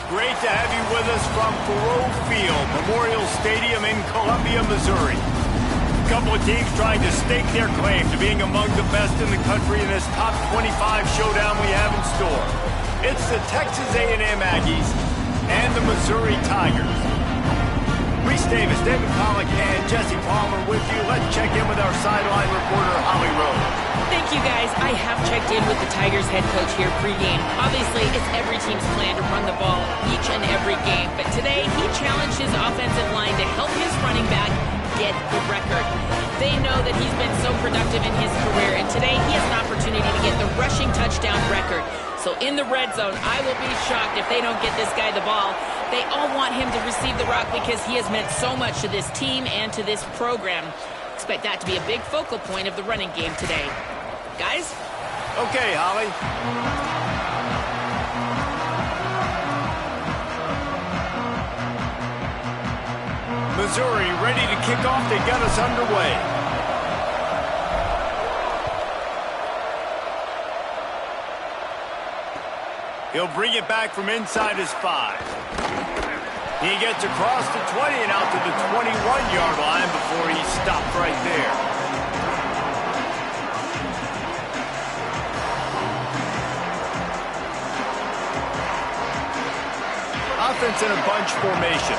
Great to have you with us from Faurot Field, Memorial Stadium in Columbia, Missouri. A couple of teams trying to stake their claim to being among the best in the country in this top 25 showdown we have in store. It's the Texas A&M Aggies and the Missouri Tigers. Reese Davis, David Pollack, and Jesse Palmer with you. Let's check in with our sideline reporter, Holly Rose. Thank you, guys. I have checked in with the Tigers head coach here pregame. Obviously, it's every team's plan to run the ball each and every game. But today, he challenged his offensive line to help his running back get the record. They know that he's been so productive in his career, and today he has an opportunity to get the rushing touchdown record. So in the red zone, I will be shocked if they don't get this guy the ball. They all want him to receive the rock because he has meant so much to this team and to this program. Expect that to be a big focal point of the running game today. Guys? Okay, Holly. Missouri ready to kick off. They got us underway. He'll bring it back from inside his 5. He gets across the 20 and out to the 21-yard line before he stopped right there. Offense in a bunch formation.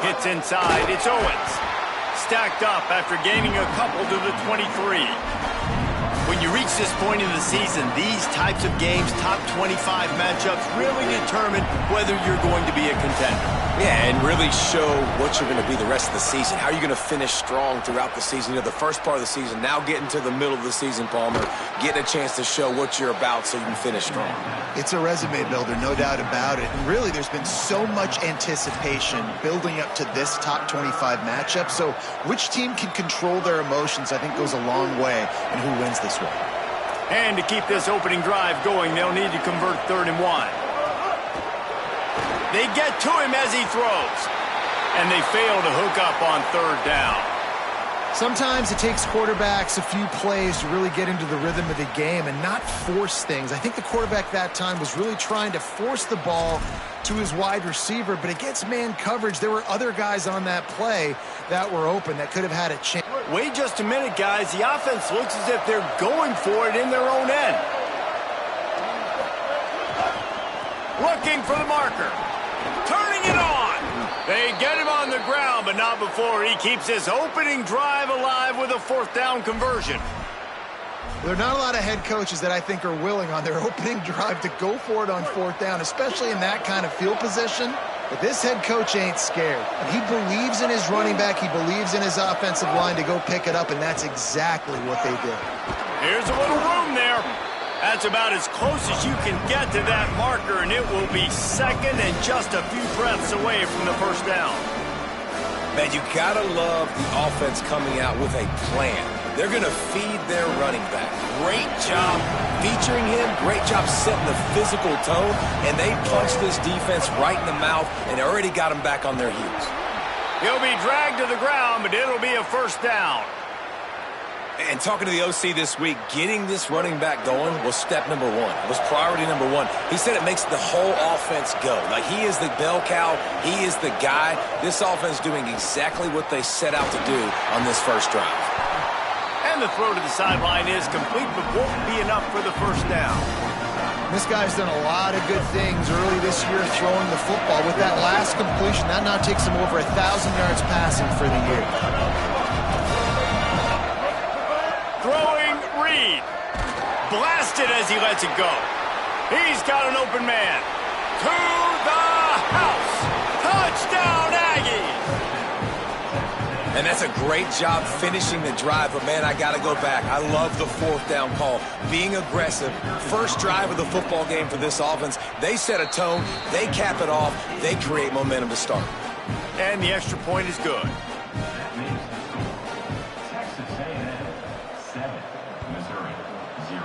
Hits inside. It's Owens. Stacked up after gaining a couple to the 23. When you reach this point in the season, these types of games, top 25 matchups, really determine whether you're going to be a contender. Yeah, and really show what you're going to be the rest of the season. How are you going to finish strong throughout the season? You know, the first part of the season, now getting to the middle of the season, Palmer, getting a chance to show what you're about so you can finish strong. It's a resume builder, no doubt about it. And really, there's been so much anticipation building up to this top 25 matchup. So which team can control their emotions, I think, goes a long way in who wins this one. And to keep this opening drive going, they'll need to convert 3rd and 1. They get to him as he throws. And they fail to hook up on 3rd down. Sometimes it takes quarterbacks a few plays to really get into the rhythm of the game and not force things. I think the quarterback that time was really trying to force the ball to his wide receiver, but against man coverage, there were other guys on that play that were open that could have had a chance. Wait just a minute, guys. The offense looks as if they're going for it in their own end. Looking for the marker. Turning it on. They get him on the ground, but not before he keeps his opening drive alive with a 4th down conversion. There are not a lot of head coaches that I think are willing on their opening drive to go for it on 4th down, especially in that kind of field position. But this head coach ain't scared. He believes in his running back. He believes in his offensive line to go pick it up, and that's exactly what they did. Here's a little room there. That's about as close as you can get to that marker, and it will be 2nd and just a few breaths away from the 1st down. Man, you gotta love the offense coming out with a plan. They're gonna feed their running back. Great job featuring him. Great job setting the physical tone, and they punched this defense right in the mouth and already got them back on their heels. He'll be dragged to the ground, but it'll be a 1st down. And talking to the OC this week, getting this running back going was step number 1. It was priority number 1. He said it makes the whole offense go. Like, he is the bell cow. He is the guy. This offense doing exactly what they set out to do on this first drive. And the throw to the sideline is complete, but won't be enough for the 1st down. This guy's done a lot of good things early this year throwing the football. With that last completion, that now takes him over 1,000 yards passing for the year. Throwing Reed. Blasted as he lets it go. He's got an open man. To the house. Touchdown, Aggies. And that's a great job finishing the drive, but man, I got to go back. I love the 4th down call. Being aggressive. First drive of the football game for this offense. They set a tone. They cap it off. They create momentum to start. And the extra point is good. Texas A&M 7, Missouri 0.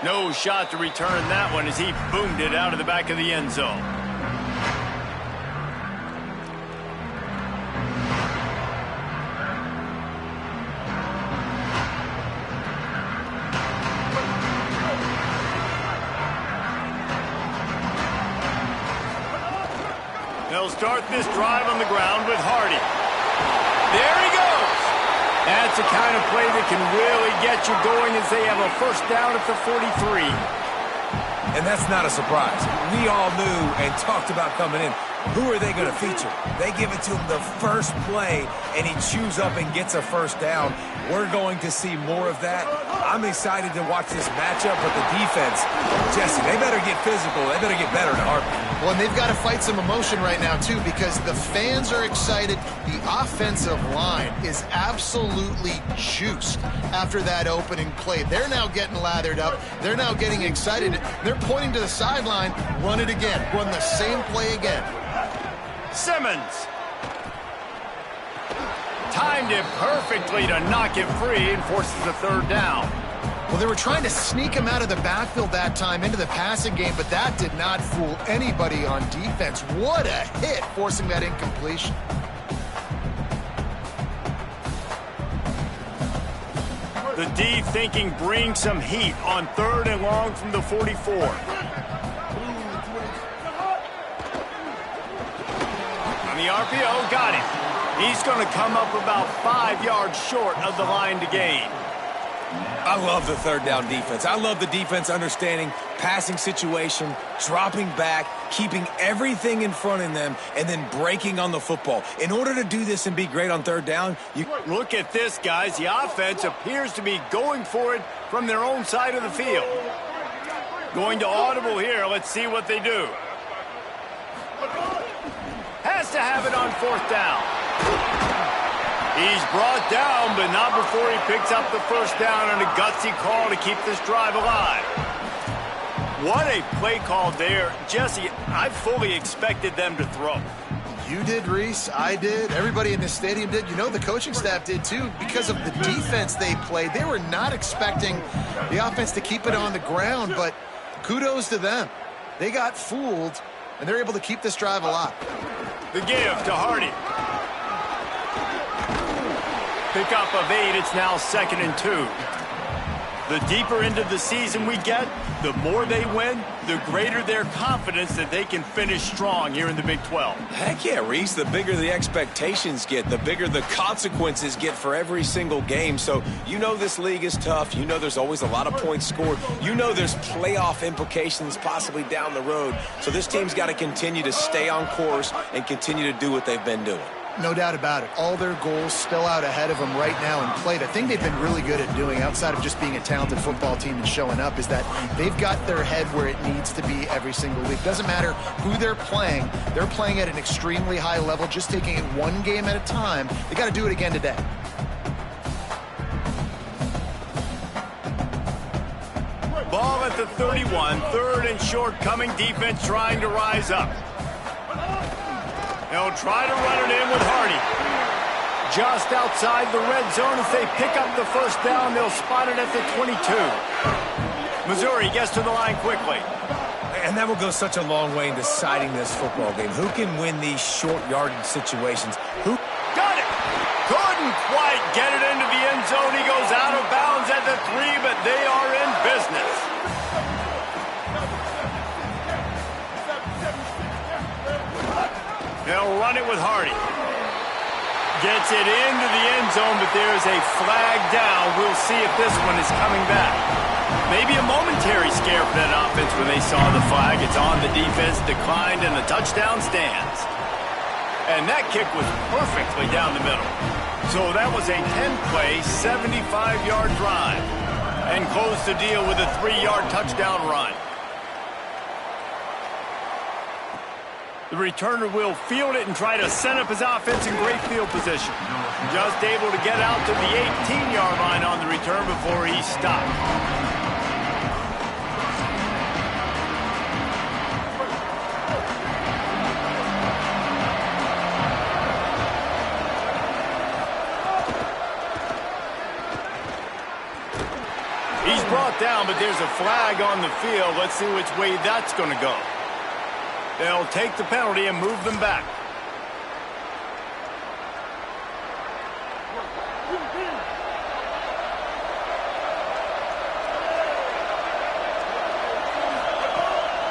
No shot to return that one as he boomed it out of the back of the end zone. They'll start this drive on the ground with Hardy. There he goes. That's the kind of play that can really get you going as they have a first down at the 43. And that's not a surprise. We all knew and talked about coming in. Who are they going to feature? They give it to him the first play, and he chews up and gets a first down. We're going to see more of that. I'm excited to watch this matchup, but the defense, Jesse, they better get physical. They better get better in a heartbeat. Well, and they've got to fight some emotion right now, too, because the fans are excited. The offensive line is absolutely juiced after that opening play. They're now getting lathered up. They're now getting excited. They're pointing to the sideline. Run it again. Run the same play again. Simmons. Timed it perfectly to knock it free and forces the third down. Well, they were trying to sneak him out of the backfield that time into the passing game, but that did not fool anybody on defense. What a hit, forcing that incompletion. The D thinking bring some heat on 3rd and long from the 44. On the RPO, got it. He's going to come up about 5 yards short of the line to gain. I love the third down defense. I love the defense understanding passing situation, dropping back, keeping everything in front of them, and then breaking on the football. In order to do this and be great on third down, you look at this, guys. The offense appears to be going for it from their own side of the field. Going to audible here. Let's see what they do. Has to have it on 4th down. He's brought down, but not before he picks up the first down on a gutsy call to keep this drive alive. What a play call there. Jesse, I fully expected them to throw. You did, Reese. I did. Everybody in this stadium did. You know, the coaching staff did, too. Because of the defense they played, they were not expecting the offense to keep it on the ground, but kudos to them. They got fooled, and they're able to keep this drive alive. The give to Hardy. Pickup of 8, it's now 2nd and 2. The deeper into the season we get, the more they win, the greater their confidence that they can finish strong here in the Big 12. Heck yeah, Reese. The bigger the expectations get, the bigger the consequences get for every single game. So you know this league is tough. You know there's always a lot of points scored. You know there's playoff implications possibly down the road. So this team's got to continue to stay on course and continue to do what they've been doing. No doubt about it. All their goals still out ahead of them right now in play. The thing they've been really good at doing, outside of just being a talented football team and showing up, is that they've got their head where it needs to be every single week. Doesn't matter who they're playing at an extremely high level, just taking it one game at a time. They got to do it again today. Ball at the 31, 3rd and short, coming defense trying to rise up. They'll try to run it in with Hardy. Just outside the red zone. If they pick up the first down, they'll spot it at the 22. Missouri gets to the line quickly. And that will go such a long way in deciding this football game. Who can win these short yardage situations? Who got it? Couldn't quite get it into the end zone. He goes out of bounds at the 3, but they are in business. They'll run it with Hardy. Gets it into the end zone, but there's a flag down. We'll see if this one is coming back. Maybe a momentary scare for that offense when they saw the flag. It's on, the defense declined, and the touchdown stands. And that kick was perfectly down the middle. So that was a 10-play, 75-yard drive. And closed the deal with a 3-yard touchdown run. The returner will field it and try to set up his offense in great field position. Just able to get out to the 18-yard line on the return before he stopped. He's brought down, but there's a flag on the field. Let's see which way that's going to go. They'll take the penalty and move them back.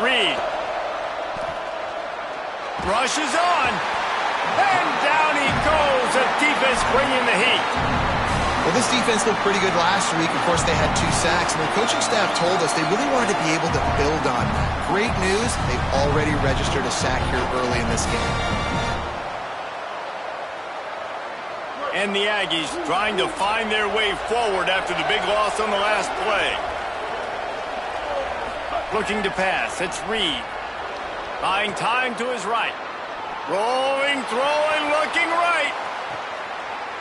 Reed. Rushes on. And down he goes. The defense bringing the heat. Well, this defense looked pretty good last week. Of course, they had 2 sacks, and the coaching staff told us they really wanted to be able to build on that. Great news, they've already registered a sack here early in this game. And the Aggies trying to find their way forward after the big loss on the last play. Looking to pass, it's Reed. Buying time to his right. Rolling, throwing, looking right.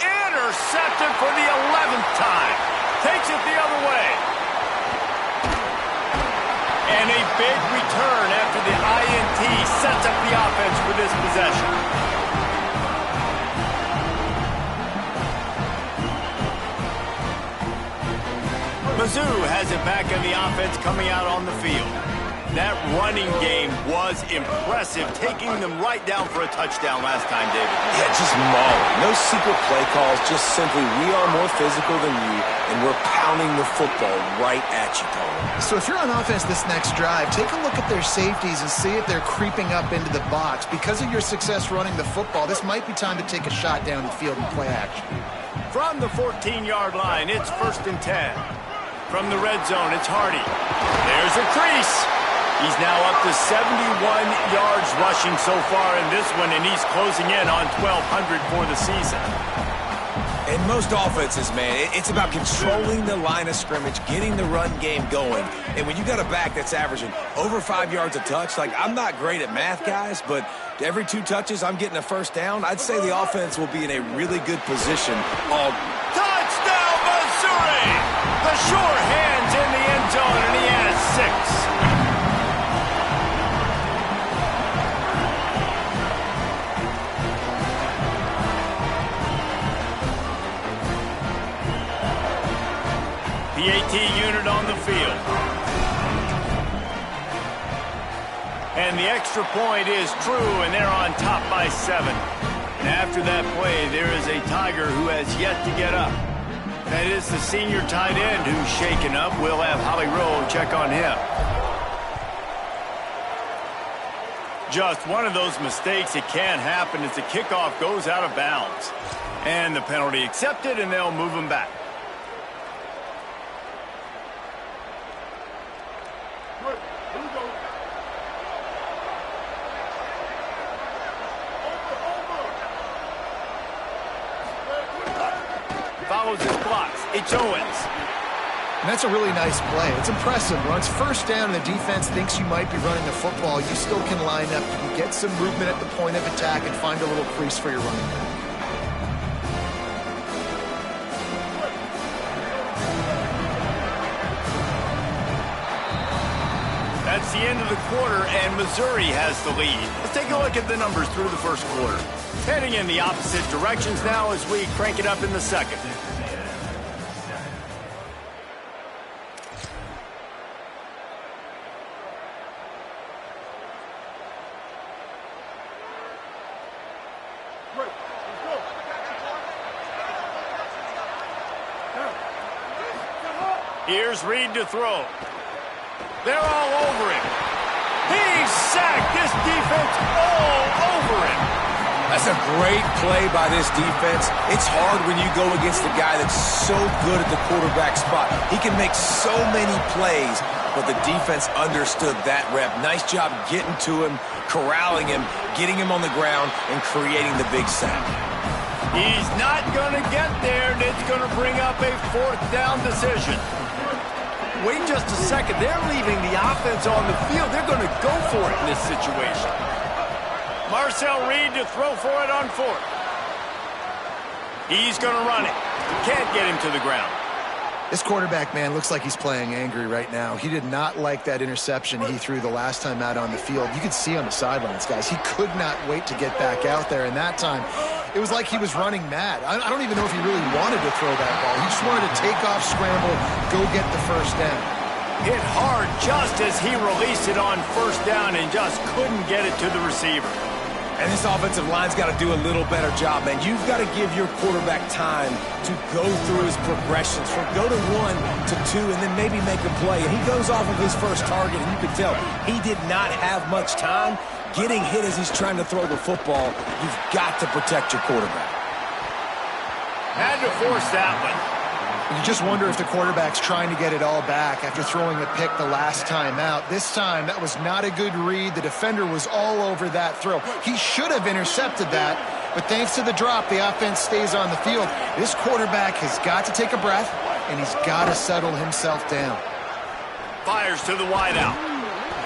Intercepted for the 11th time. Takes it the other way. And a big return after the INT sets up the offense for this possession. Mizzou has it back in the offense coming out on the field. That running game was impressive, taking them right down for a touchdown last time, David. Yeah, just mauling. No secret play calls, just simply we are more physical than you, and we're pounding the football right at you, Tony. So if you're on offense this next drive, take a look at their safeties and see if they're creeping up into the box. Because of your success running the football, this might be time to take a shot down the field and play action. From the 14-yard line, it's 1st and 10. From the red zone, it's Hardy. There's a crease. He's now up to 71 yards rushing so far in this one, and he's closing in on 1,200 for the season. In most offenses, man, it's about controlling the line of scrimmage, getting the run game going. And when you got a back that's averaging over 5 yards a touch, like, I'm not great at math, guys, but every 2 touches I'm getting a first down, I'd say the offense will be in a really good position all. Touchdown, Missouri! The sure hands in the end zone, and he has 6. PAT unit on the field. And the extra point is true, and they're on top by 7. And after that play, there is a Tiger who has yet to get up. That is the senior tight end who's shaken up. We'll have Holly Rowe check on him. Just one of those mistakes that can happen as the kickoff goes out of bounds. And the penalty accepted, and they'll move him back. Follows his blocks. It's Owens. And that's a really nice play. It's impressive. When it's 1st down and the defense thinks you might be running the football, you still can line up. You can get some movement at the point of attack and find a little crease for your running back. That's the end of the quarter, and Missouri has the lead. Let's take a look at the numbers through the 1st quarter. Heading in the opposite directions now as we crank it up in the 2nd. Here's Reed to throw. They're all over him. He's sacked. This defense all over him. That's a great play by this defense. It's hard when you go against a guy that's so good at the quarterback spot. He can make so many plays, but the defense understood that rep. Nice job getting to him, corralling him, getting him on the ground, and creating the big sack. He's not going to get there, and it's going to bring up a 4th down decision. Wait just a second. They're leaving the offense on the field. They're going to go for it in this situation. Marcel Reed to throw for it on 4th. He's going to run it. Can't get him to the ground. This quarterback, man, looks like he's playing angry right now. He did not like that interception he threw the last time out on the field. You could see on the sidelines, guys. He could not wait to get back out there, and that time it was like he was running mad. I don't even know if he really wanted to throw that ball. He just wanted to take off, scramble, go get the 1st down. Hit hard just as he released it on 1st down and just couldn't get it to the receiver. And this offensive line's got to do a little better job, man. You've got to give your quarterback time to go through his progressions from go to 1 to 2 and then maybe make a play. And he goes off of his first target, and you can tell he did not have much time. getting hit as he's trying to throw the football. You've got to protect your quarterback. Had to force that one. You just wonder if the quarterback's trying to get it all back after throwing a pick the last time out. This time, that was not a good read. The defender was all over that throw. He should have intercepted that, but thanks to the drop, the offense stays on the field. This quarterback has got to take a breath, and he's got to settle himself down. Fires to the wideout.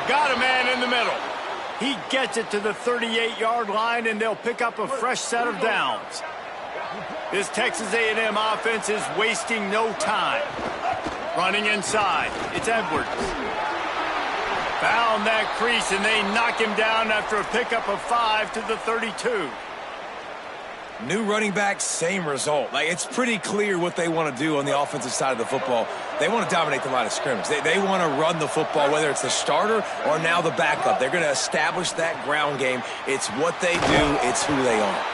Got a man in the middle. He gets it to the 38-yard line, and they'll pick up a fresh set of downs. This Texas A&M offense is wasting no time. Running inside, it's Edwards. Found that crease, and they knock him down after a pickup of 5 to the 32. New running back, same result. Like, it's pretty clear what they want to do on the offensive side of the football. They want to dominate the line of scrimmage. They want to run the football, whether it's the starter or now the backup. They're going to establish that ground game. It's what they do. It's who they are.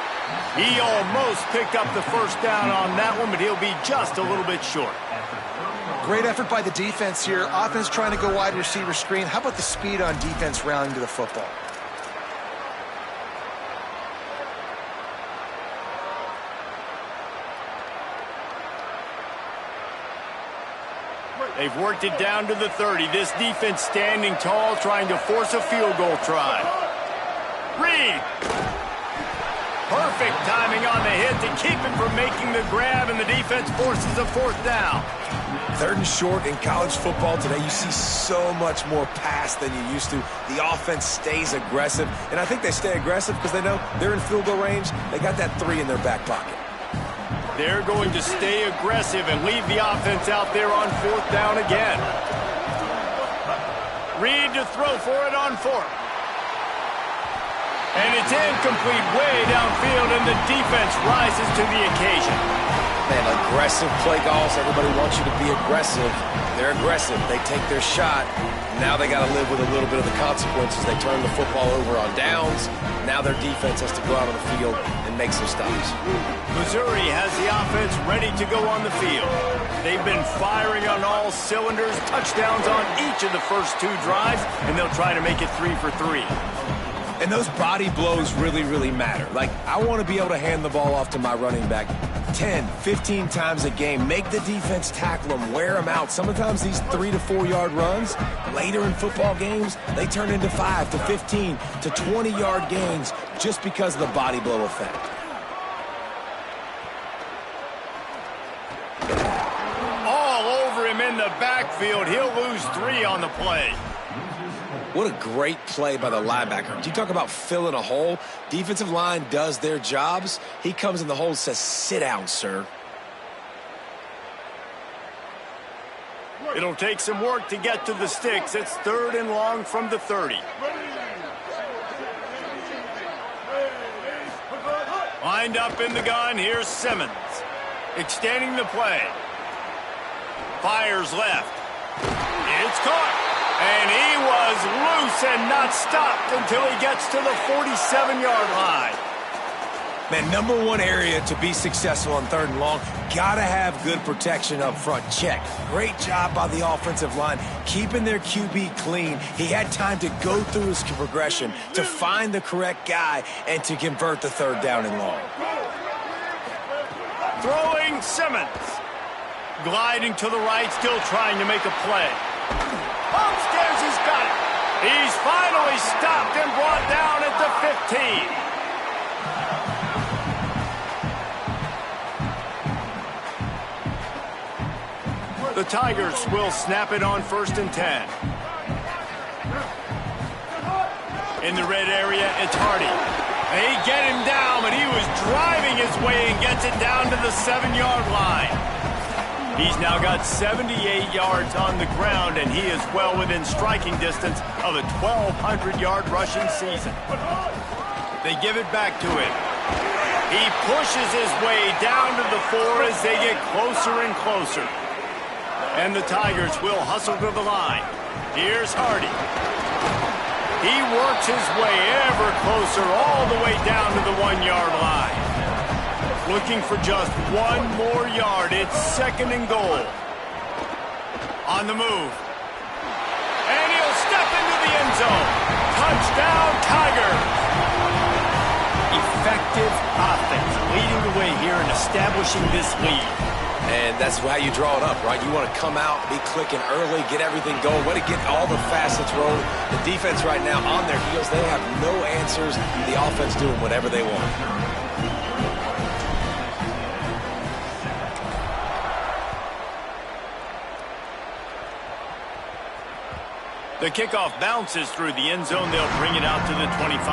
He almost picked up the first down on that one, but he'll be just a little bit short. Great effort by the defense here. Offense trying to go wide receiver screen. How about the speed on defense rallying to the football? They've worked it down to the 30. This defense standing tall, trying to force a field goal try. Reed. Perfect timing on the hit to keep him from making the grab, and the defense forces a fourth down. 3rd and short in college football today. You see so much more pass than you used to. The offense stays aggressive, and I think they stay aggressive because they know they're in field goal range. They got that 3 in their back pocket. They're going to stay aggressive and leave the offense out there on 4th down again. Reed to throw for it on 4th. And it's incomplete way downfield, and the defense rises to the occasion. Man, aggressive play calls. Everybody wants you to be aggressive. They're aggressive. They take their shot. Now they got to live with a little bit of the consequences. They turn the football over on downs. Now their defense has to go out on the field and make some stops. Missouri has the offense ready to go on the field. They've been firing on all cylinders, touchdowns on each of the first 2 drives, and they'll try to make it 3 for 3. And those body blows really, really matter. Like, I want to be able to hand the ball off to my running back 10, 15 times a game. Make the defense tackle them, wear them out. Sometimes these 3 to 4 yard runs, later in football games, they turn into 5 to 15 to 20 yard gains just because of the body blow effect. All over him in the backfield. He'll lose 3 on the play. What a great play by the linebacker. You talk about filling a hole. Defensive line does their jobs. He comes in the hole and says, sit down, sir. It'll take some work to get to the sticks. It's 3rd and long from the 30. Lined up in the gun, here's Simmons. Extending the play. Fires left. It's caught. And he was loose and not stopped until he gets to the 47-yard line. Man, number 1 area to be successful on 3rd and long, gotta have good protection up front. Check. Great job by the offensive line, keeping their QB clean. He had time to go through his progression, to find the correct guy, and to convert the 3rd down and long. Throwing Simmons. Gliding to the right, still trying to make a play. Upstairs, he's got it. He's finally stopped and brought down at the 15. The Tigers will snap it on 1st and 10. In the red area, it's Hardy. They get him down, but he was driving his way and gets it down to the 7-yard line. He's now got 78 yards on the ground, and he is well within striking distance of a 1,200-yard rushing season. They give it back to him. He pushes his way down to the 4 as they get closer and closer. And the Tigers will hustle to the line. Here's Hardy. He works his way ever closer all the way down to the 1-yard line. Looking for just 1 more yard. It's 2nd and goal. On the move. And he'll step into the end zone. Touchdown, Tigers! Effective offense leading the way here and establishing this lead. And that's how you draw it up, right? You want to come out, be clicking early, get everything going, want to get all the facets rolling. The defense right now on their heels, they have no answers. The offense doing whatever they want. The kickoff bounces through the end zone. They'll bring it out to the 25.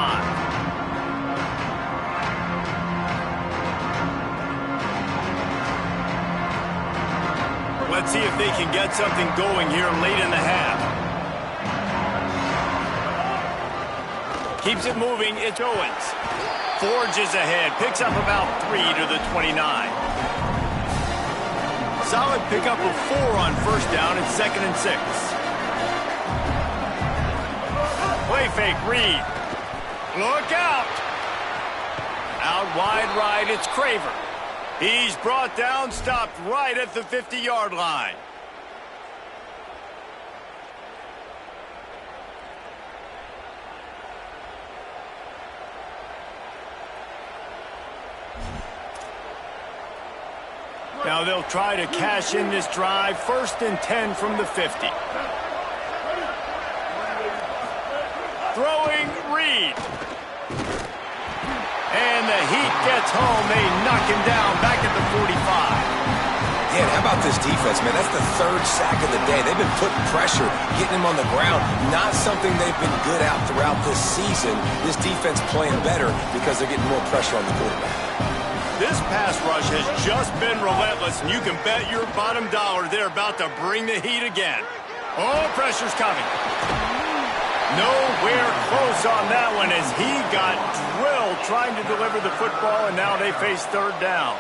Let's see if they can get something going here late in the half. Keeps it moving. It's Owens. Forges ahead. Picks up about 3 to the 29. Solid pickup of 4 on first down. It's 2nd and 6. Play fake, Reed. Look out. Out wide right, it's Craver. He's brought down, stopped right at the 50-yard line. Now they'll try to cash in this drive. 1st and 10 from the 50. Throwing Reed. And the Heat gets home. They knock him down back at the 45. Yeah, how about this defense, man? That's the 3rd sack of the day. They've been putting pressure, getting him on the ground. Not something they've been good at throughout this season. This defense playing better because they're getting more pressure on the quarterback. This pass rush has just been relentless, and you can bet your bottom dollar they're about to bring the heat again. Oh, pressure's coming. Nowhere close on that one as he got drilled trying to deliver the football, and now they face 3rd down.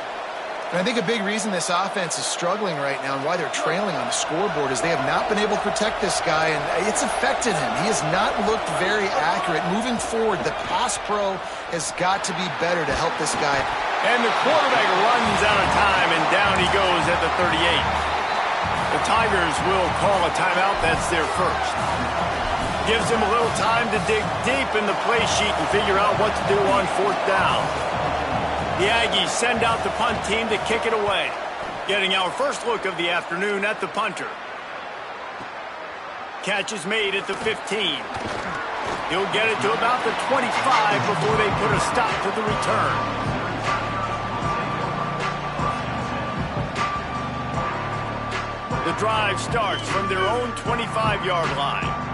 And I think a big reason this offense is struggling right now and why they're trailing on the scoreboard is they have not been able to protect this guy, and it's affected him. He has not looked very accurate. Moving forward, the pass pro has got to be better to help this guy. And the quarterback runs out of time, and down he goes at the 38. The Tigers will call a timeout. That's their first. Gives him a little time to dig deep in the play sheet and figure out what to do on 4th down. The Aggies send out the punt team to kick it away. Getting our first look of the afternoon at the punter. Catch is made at the 15. He'll get it to about the 25 before they put a stop to the return. The drive starts from their own 25-yard line.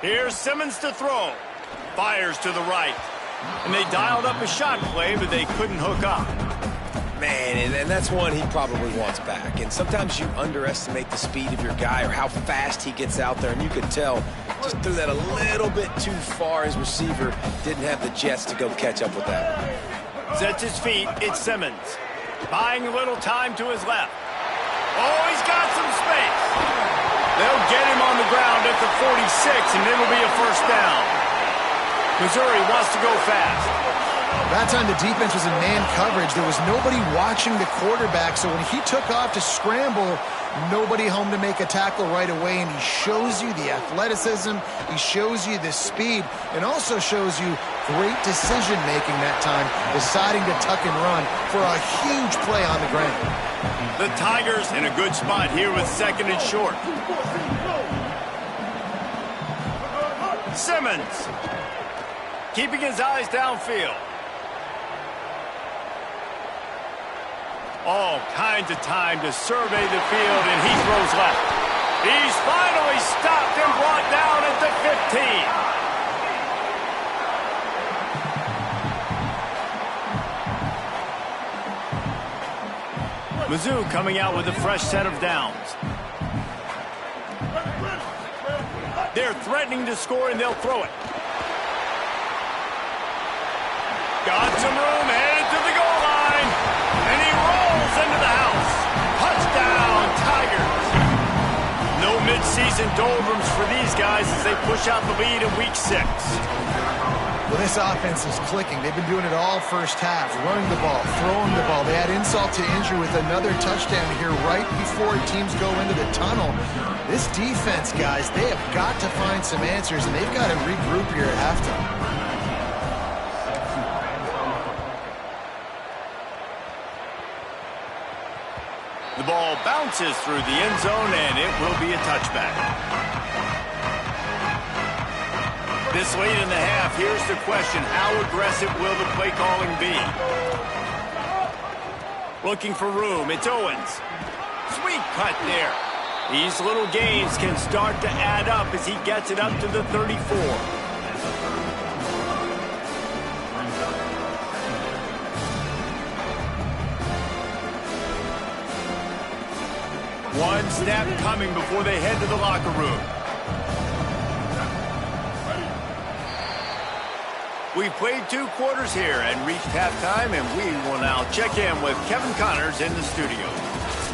Here's Simmons to throw. Fires to the right. And they dialed up a shot play, but they couldn't hook up. Man, and that's one he probably wants back. And sometimes you underestimate the speed of your guy or how fast he gets out there. And you could tell just threw that a little bit too far. His receiver didn't have the jets to go catch up with that. Sets his feet. It's Simmons. Buying a little time to his left. Oh, he's got some space. They'll get him on the ground at the 46, and it'll be a first down. Missouri wants to go fast. That time the defense was in man coverage. There was nobody watching the quarterback, so when he took off to scramble, nobody home to make a tackle right away, and he shows you the athleticism, he shows you the speed, and also shows you great decision-making that time, deciding to tuck and run for a huge play on the ground. The Tigers in a good spot here with 2nd and short. Simmons keeping his eyes downfield. All kinds of time to survey the field, and he throws left. He's finally stopped and brought down at the 15. Mizzou coming out with a fresh set of downs. They're threatening to score, and they'll throw it. Got some room, headed to the goal line, and he rolls into the house. Touchdown, Tigers. No midseason doldrums for these guys as they push out the lead in Week 6. Well, this offense is clicking. They've been doing it all first half, running the ball, throwing the ball. They add insult to injury with another touchdown here right before teams go into the tunnel. This defense, guys, they have got to find some answers, and they've got to regroup here at halftime. The ball bounces through the end zone, and it will be a touchback. This late in the half, here's the question. How aggressive will the play calling be? Looking for room. It's Owens. Sweet cut there. These little gains can start to add up as he gets it up to the 34. One snap coming before they head to the locker room. We've played 2 quarters here and reached halftime, and we will now check in with Kevin Connors in the studio.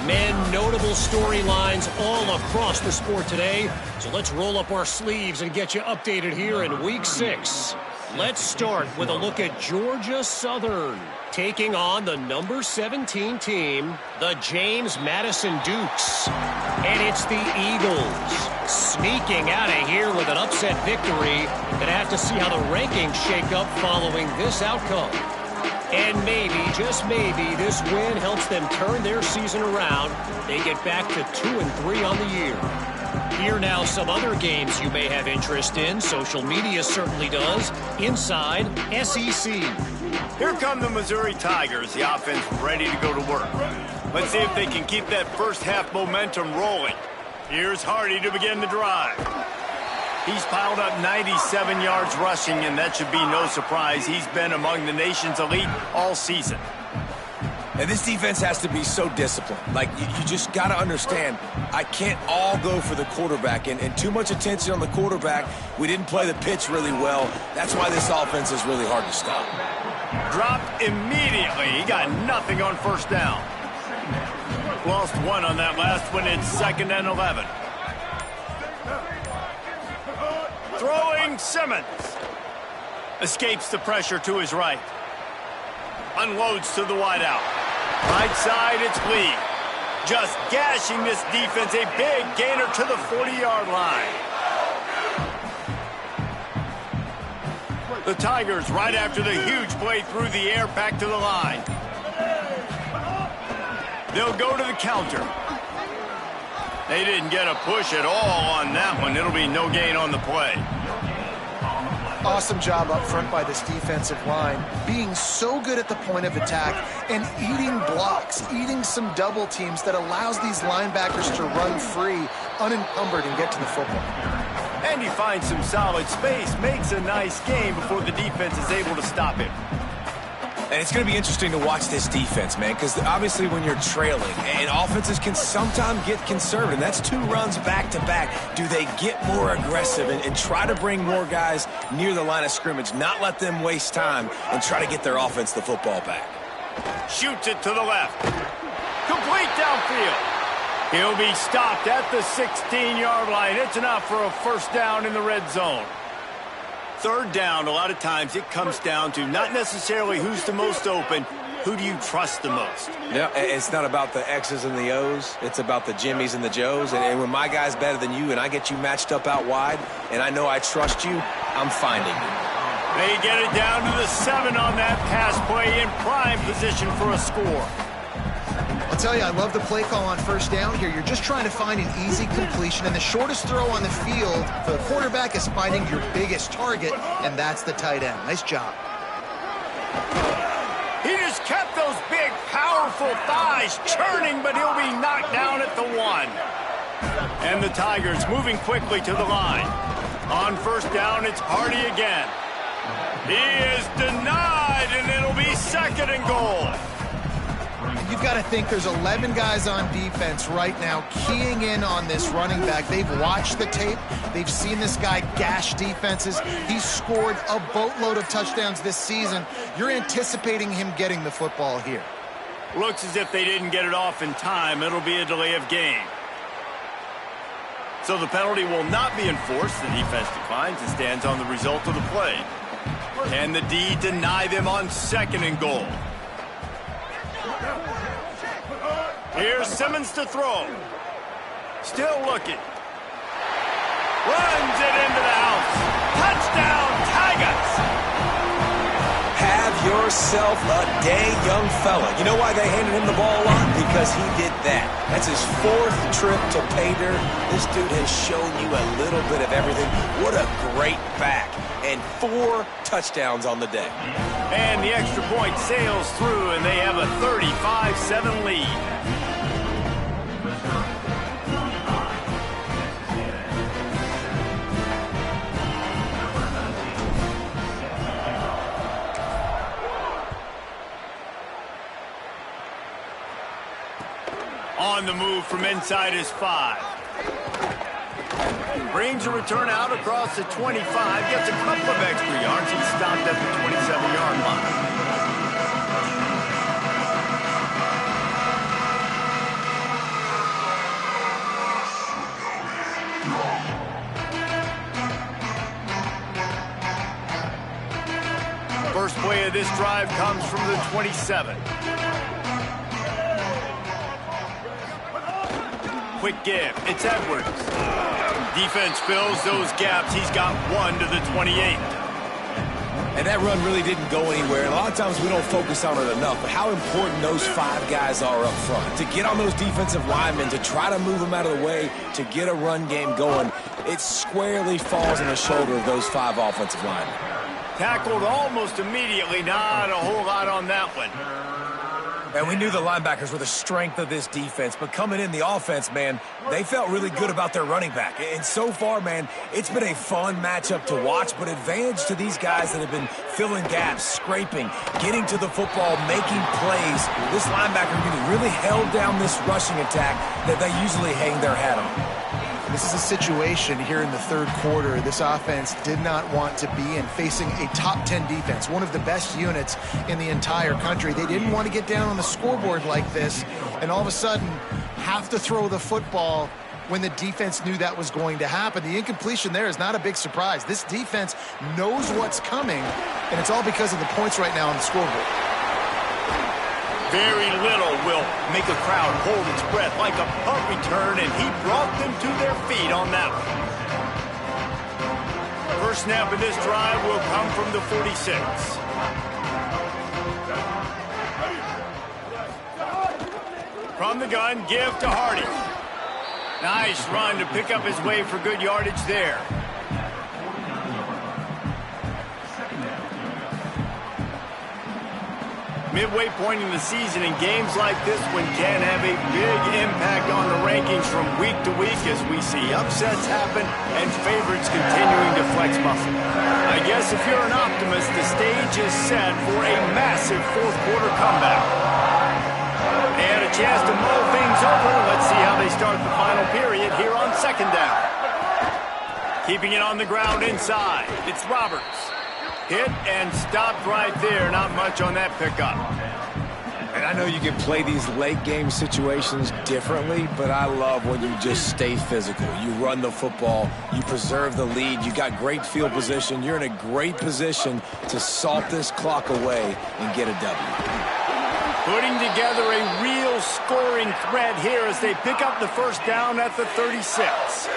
Men, notable storylines all across the sport today. So let's roll up our sleeves and get you updated here in Week 6. Let's start with a look at Georgia Southern taking on the number 17 team, the James Madison Dukes. And it's the Eagles sneaking out of here with an upset victory. Gonna have to see how the rankings shake up following this outcome. And maybe, just maybe, this win helps them turn their season around. They get back to 2-3 on the year. Here now some other games you may have interest in. Social media certainly does. Inside SEC. Here come the Missouri Tigers, the offense ready to go to work. Let's see if they can keep that first half momentum rolling. Here's Hardy to begin the drive. He's piled up 97 yards rushing, and that should be no surprise. He's been among the nation's elite all season. And this defense has to be so disciplined. Like, you just got to understand, I can't all go for the quarterback. And too much attention on the quarterback. We didn't play the pitch really well. That's why this offense is really hard to stop. Dropped immediately. He got nothing on first down. Lost 1 on that last one. It's 2nd and 11. Throwing Simmons. Escapes the pressure to his right. Unloads to the wideout. Right side, it's Lee. Just gashing this defense. A big gainer to the 40-yard line. The Tigers right after the huge play through the air back to the line. They'll go to the counter. They didn't get a push at all on that one. It'll be no gain on the play. Awesome job up front by this defensive line, being so good at the point of attack and eating blocks, eating some double teams that allows these linebackers to run free, unencumbered, and get to the football. And he finds some solid space, makes a nice game before the defense is able to stop him. And it's going to be interesting to watch this defense, man, because obviously when you're trailing, and offenses can sometimes get conservative. That's 2 runs back-to-back. Do they get more aggressive and try to bring more guys near the line of scrimmage, not let them waste time, and try to get their offense the football back? Shoots it to the left. Complete downfield. He'll be stopped at the 16-yard line. It's enough for a first down in the red zone. 3rd down, a lot of times it comes down to not necessarily who's the most open, who do you trust the most? Yeah, it's not about the X's and the O's. It's about the Jimmies and the Joes. And when my guy's better than you and I get you matched up out wide and I know I trust you, I'm finding you. They get it down to the 7 on that pass play in prime position for a score. I'll tell you, I love the play call on first down here. You're just trying to find an easy completion, and the shortest throw on the field for the quarterback is finding your biggest target, and that's the tight end. Nice job. He just kept those big, powerful thighs churning, but he'll be knocked down at the 1. And the Tigers moving quickly to the line. On first down, it's Hardy again. He is denied, and it'll be 2nd and goal. You've got to think there's 11 guys on defense right now keying in on this running back. They've watched the tape. They've seen this guy gash defenses. He's scored a boatload of touchdowns this season. You're anticipating him getting the football here. Looks as if they didn't get it off in time. It'll be a delay of game. So the penalty will not be enforced. The defense declines and stands on the result of the play. Can the D deny them on 2nd and goal? Here's Simmons to throw. Still looking. Runs it into the house. Touchdown, Tigers! Have yourself a day, young fella. You know why they handed him the ball a lot? Because he did that. That's his 4th trip to pay dirt. This dude has shown you a little bit of everything. What a great back. And 4 touchdowns on the day. And the extra point sails through, and they have a 35-7 lead. On the move from inside his 5. Brings a return out across the 25. Gets a couple of extra yards. He's stopped at the 27-yard line. First play of this drive comes from the 27. Quick give. It's Edwards. Defense fills those gaps. He's got 1 to the 28. And that run really didn't go anywhere. And a lot of times we don't focus on it enough, but how important those 5 guys are up front. To get on those defensive linemen, to try to move them out of the way, to get a run game going, it squarely falls on the shoulder of those 5 offensive linemen. Tackled almost immediately. Not a whole lot on that one. And we knew the linebackers were the strength of this defense, but coming in the offense, man, they felt really good about their running back. And so far, man, it's been a fun matchup to watch, but advantage to these guys that have been filling gaps, scraping, getting to the football, making plays. This linebacker unit really held down this rushing attack that they usually hang their hat on. This is a situation here in the 3rd quarter this offense did not want to be in, facing a top 10 defense, one of the best units in the entire country. They didn't want to get down on the scoreboard like this and all of a sudden have to throw the football when the defense knew that was going to happen. The incompletion there is not a big surprise. This defense knows what's coming, and it's all because of the points right now on the scoreboard. Very little will make a crowd hold its breath like a punt return, and he brought them to their feet on that one. First snap of this drive will come from the 46. From the gun, give to Hardy. Nice run to pick up his way for good yardage there. Midway point in the season, and games like this one can have a big impact on the rankings from week to week as we see upsets happen and favorites continuing to flex muscle. I guess if you're an optimist, the stage is set for a massive 4th quarter comeback. They had a chance to mull things over. Let's see how they start the final period here on 2nd down. Keeping it on the ground inside. It's Roberts. Hit and stopped right there. Not much on that pickup. And I know you can play these late game situations differently, but I love when you just stay physical. You run the football, you preserve the lead, you got great field position, you're in a great position to salt this clock away and get a W. Putting together a real scoring threat here as they pick up the first down at the 36.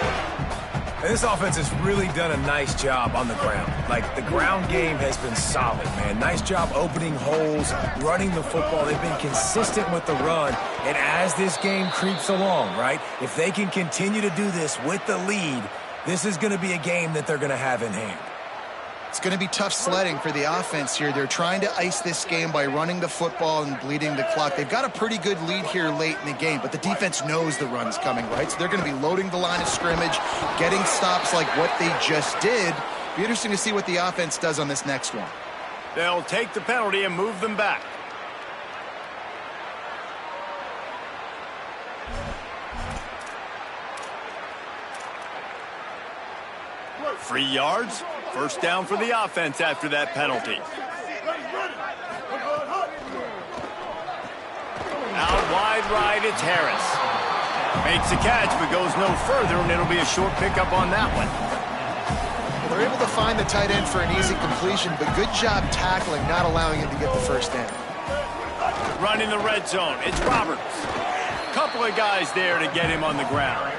And this offense has really done a nice job on the ground. Like, the ground game has been solid, man. Nice job opening holes, running the football. They've been consistent with the run. And as this game creeps along, right, if they can continue to do this with the lead, this is going to be a game that they're going to have in hand. It's going to be tough sledding for the offense here. They're trying to ice this game by running the football and bleeding the clock. They've got a pretty good lead here late in the game, but the defense knows the run's coming, right? So they're going to be loading the line of scrimmage, getting stops like what they just did. Be interesting to see what the offense does on this next one. They'll take the penalty and move them back. Free yards. First down for the offense after that penalty. Out wide right, it's Harris. Makes the catch, but goes no further, and it'll be a short pickup on that one. They're able to find the tight end for an easy completion, but good job tackling, not allowing him to get the first down. Running the red zone. It's Roberts. Couple of guys there to get him on the ground.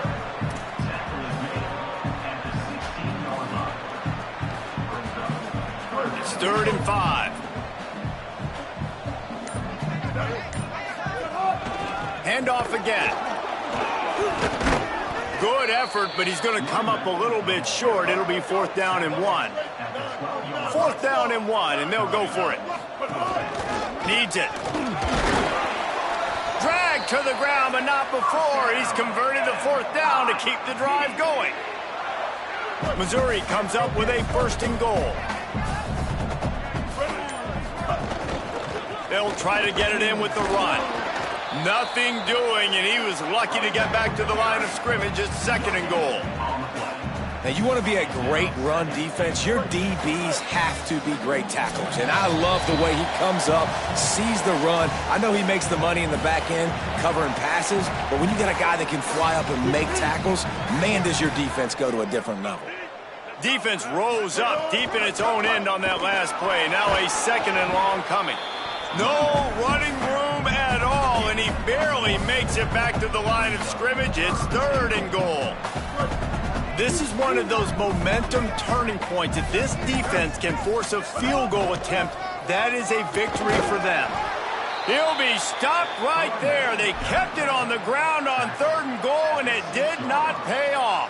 It's 3rd and 5. Handoff again. Good effort, but he's going to come up a little bit short. It'll be 4th down and 1. 4th down and 1, and they'll go for it. Needs it. Drag to the ground, but not before. He's converted the 4th down to keep the drive going. Missouri comes up with a 1st and goal. They'll try to get it in with the run. Nothing doing, and he was lucky to get back to the line of scrimmage. It's 2nd and goal. Now, you want to be a great run defense, your DBs have to be great tacklers. And I love the way he comes up, sees the run. I know he makes the money in the back end covering passes, but when you got a guy that can fly up and make tackles, man, does your defense go to a different level. Defense rose up deep in its own end on that last play. Now a 2nd and long coming. No running room at all, and he barely makes it back to the line of scrimmage. It's 3rd and goal. This is one of those momentum turning points. If this defense can force a field goal attempt, that is a victory for them. He'll be stopped right there. They kept it on the ground on 3rd and goal, and it did not pay off.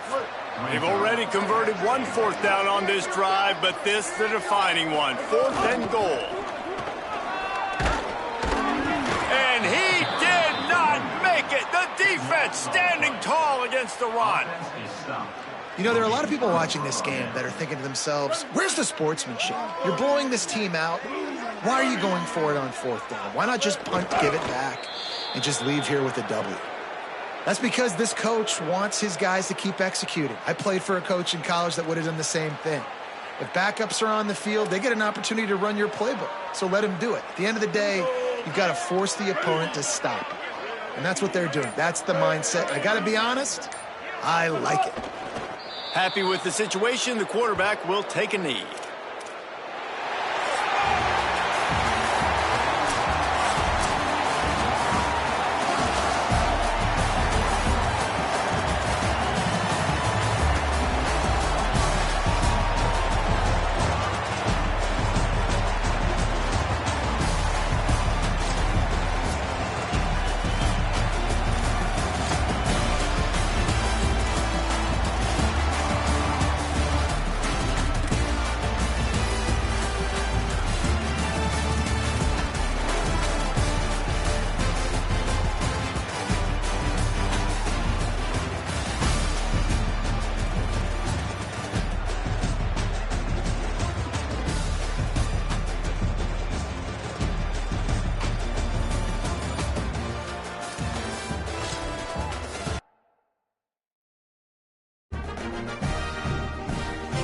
They've already converted 1 4th down on this drive, but this the defining one. 4th and goal. And he did not make it. The defense standing tall against the run. You know, there are a lot of people watching this game that are thinking to themselves, where's the sportsmanship? You're blowing this team out. Why are you going for it on 4th down? Why not just punt, give it back, and just leave here with a W? That's because this coach wants his guys to keep executing. I played for a coach in college that would have done the same thing. If backups are on the field, they get an opportunity to run your playbook, so let them do it. At the end of the day, you've got to force the opponent to stop it. And that's what they're doing. That's the mindset. I got to be honest, I like it. Happy with the situation, the quarterback will take a knee.